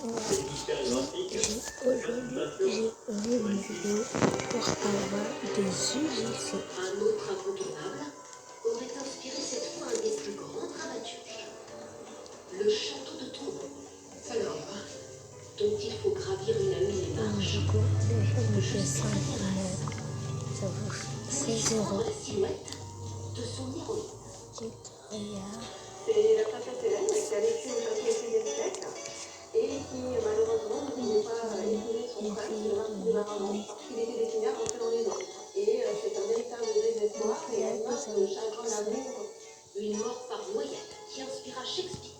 Aujourd'hui, j'ai vu une vidéo pour avoir des UGC. Un autre incontournable aurait inspiré cette fois un des plus grands dramaturges, le château de Tournon. Alors, dont il faut gravir une à une les marches. Du coup, les jeux me fait 5 ça vaut 16 euros. La silhouette de son héroïne. Regarde. C'est la princesse Hélène qui a vécu au château au XVIe siècle et qui malheureusement ne pouvait pas épouser son frère, le marquis de Maramont, parce qu'il était destiné à rentrer dans les eaux. Et c'est un véritable désespoir et un de chagrin d'amour. Une mort par noyade qui inspira Shakespeare.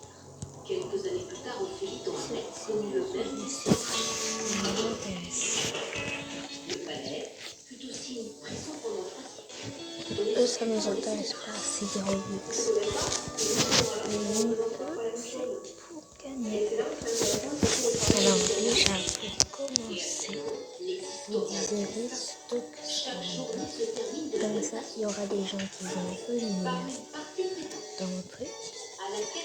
Quelques années plus tard, Ophélie dans un mec connu le même lycée. Le palais fut aussi une prison pendant 3 siècles. Eux, ça nous intéresse pas, c'est des Robux. Pour gagner. Alors déjà, pour commencer, vous avez stock comme ça, il y aura des gens qui vont venir dans le truc.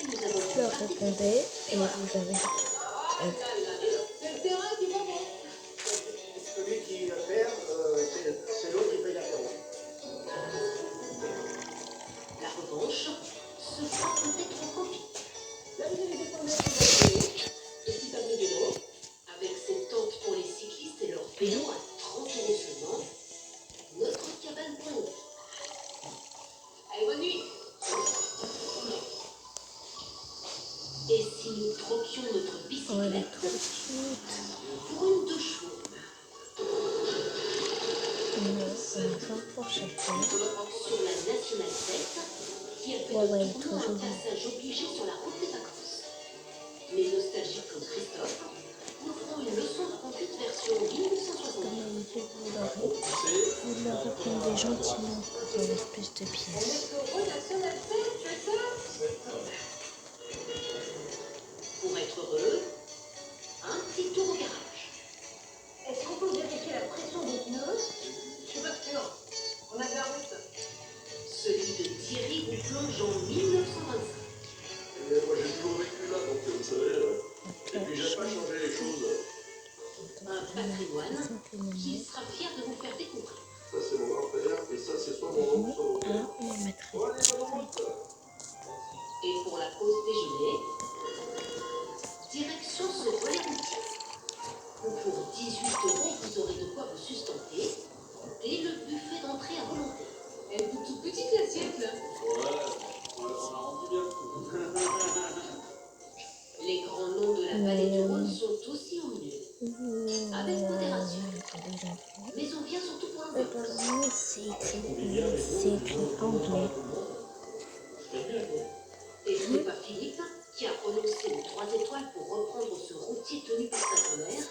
Vous leur répondez et vous avez celui qui perd, c'est l'autre qui paye l'apéro. La revanche se fera peut-être en copie. Là, vous avez des formations De petit abri vélo, avec ses tentes pour les cyclistes et leur vélo à 30 € seulement, notre cabane pour nous. Allez, bonne nuit. Et si nous troquions notre bicyclette pour une 2 chevaux? pour chacun. Sur la Nationale 7, qui a fait de Tournon un passage obligé sur la route des vacances. Les nostalgiques comme Christophe nous feront une leçon de conduite version 1960. Vous leur répondez gentiment pour avoir plus de pièces. Pour être heureux, un petit tour au garage. Est-ce qu'on peut vérifier la pression des pneus? Je suis pas sûr. On a de la route. Celui de Thierry vous plonge en 1925. Moi j'ai toujours vécu là, donc vous savez, et puis j'aime pas changer les choses. Un patrimoine qui sera fier de vous faire découvrir. Ça c'est mon grand-père, et ça c'est soit mon oncle, soit mon père. On va mettre. Bon allez, bonne route. Et pour la pause déjeuner, direction ce relais routier. Où pour 18 €, vous aurez de quoi vous sustenter dès le buffet d'entrée à volonté. Elle est toute petite l'assiette là. Ouais, on a rendu bien. Les grands noms de la vallée du Rhône sont aussi au menu. Avec modération. Mais on vient surtout pour l'ambiance. C'est écrit anglais. Et ce n'est pas Philippe qui a prononcé les 3 étoiles pour reprendre ce routier tenu par sa grand-mère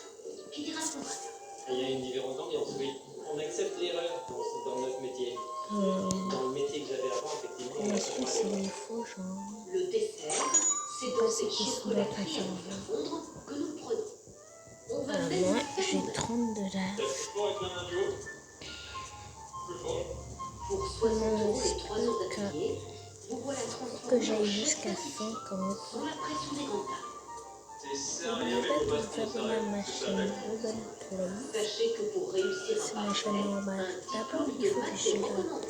qui dira le contraire. Il y a une différence d'ambiance, oui. On accepte l'erreur dans notre métier. Dans le métier que j'avais avant, effectivement, on Est-ce que accepte c'est pas les faux gens? Le dessert, c'est dans ces chocolateries à vous faire fondre que nous le prenons. On va même Moi, faire j'ai une heure. 30 $. Pour 60 € et 3 heures d'affilée, vous voilà Que transformé j'aille en jusqu'à chef 50. sans la pression des grandes tables. N'oubliez pas de vous abonner à ma chaîne Google Play. Sachez que pour réussir C'est un ma parfait, chaîne normale. un D'abord, diplôme il de faut que maths je est la... recommandé.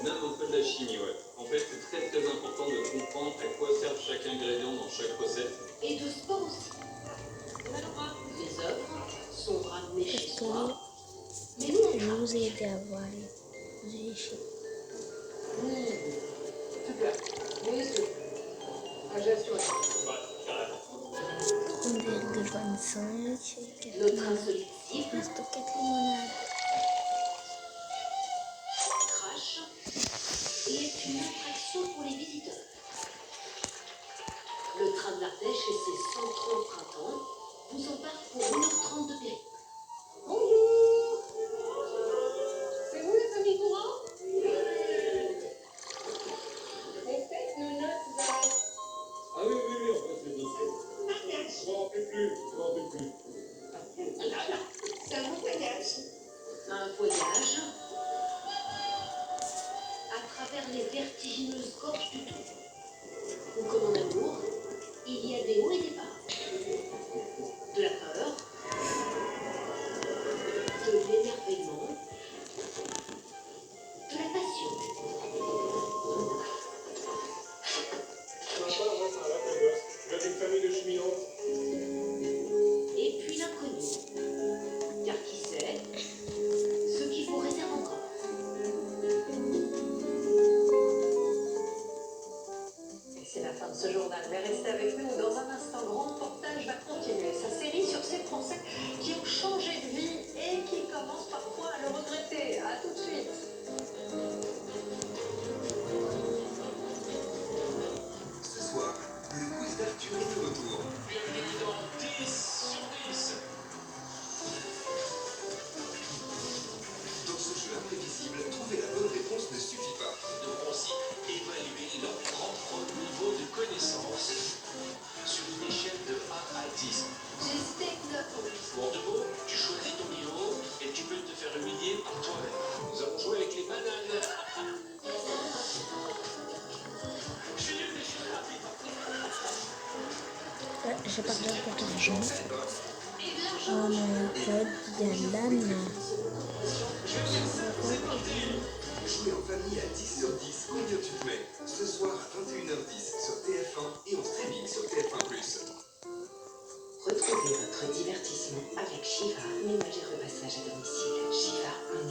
Même un peu de la chimie, ouais. En fait, c'est très très important de comprendre à quoi sert chaque ingrédient dans chaque recette. Et de sport aussi. Les œuvres sont ramenées chez Parce soi, que mais nous on je vais travaille. vous aider à voir les échecs. Super. Oui, c'est. Ah, j'ai assuré. 30,25. Notre insolite cible, Reste 4 limonades. crache et est une attraction pour les visiteurs. Le train de l'Ardèche et ses 130 printemps vous embarquent pour 1h30 de périple. Bonjour. C'est vous la famille Courant? Les fêtes nous notent. Ah oui, on passe les dossiers. Je m'en rappelle plus. C'est un bon voyage. Un voyage à travers les vertigineuses gorges du Doubs, où comme en amour, il y a des hauts et des bas. Et puis l'inconnu. Car qui sait ce qui vous réserve encore. Et c'est la fin de ce journal. Mais restez avec nous dans un instant. Grand Reportage va continuer sa série sur ces Français qui ont changé de vie et qui commencent parfois à le regretter. A tout de suite. Ce soir, le quiz d'Arthur est de retour. Bienvenue dans 10 sur 10. Dans ce jeu imprévisible, trouver la bonne réponse ne suffit pas. Nous devrons aussi évaluer leur propre niveau de connaissance sur une échelle de 1 à 10. J'ai hésité avec 9 ans. Pour de beau, tu choisis ton niveau et tu peux te faire humilier par toi-même. Nous allons jouer avec les bananes. Je suis nul, mais je suis rapide. J'ai pas besoin de l'argent. Oh my god, il y a l'âne. Jouer en famille à 10 sur 10, combien tu te mets? Ce soir à 21h10 sur TF1 et en streaming sur TF1+. Retrouvez votre divertissement avec Shiva, ménagère de passage à domicile. Shiva, un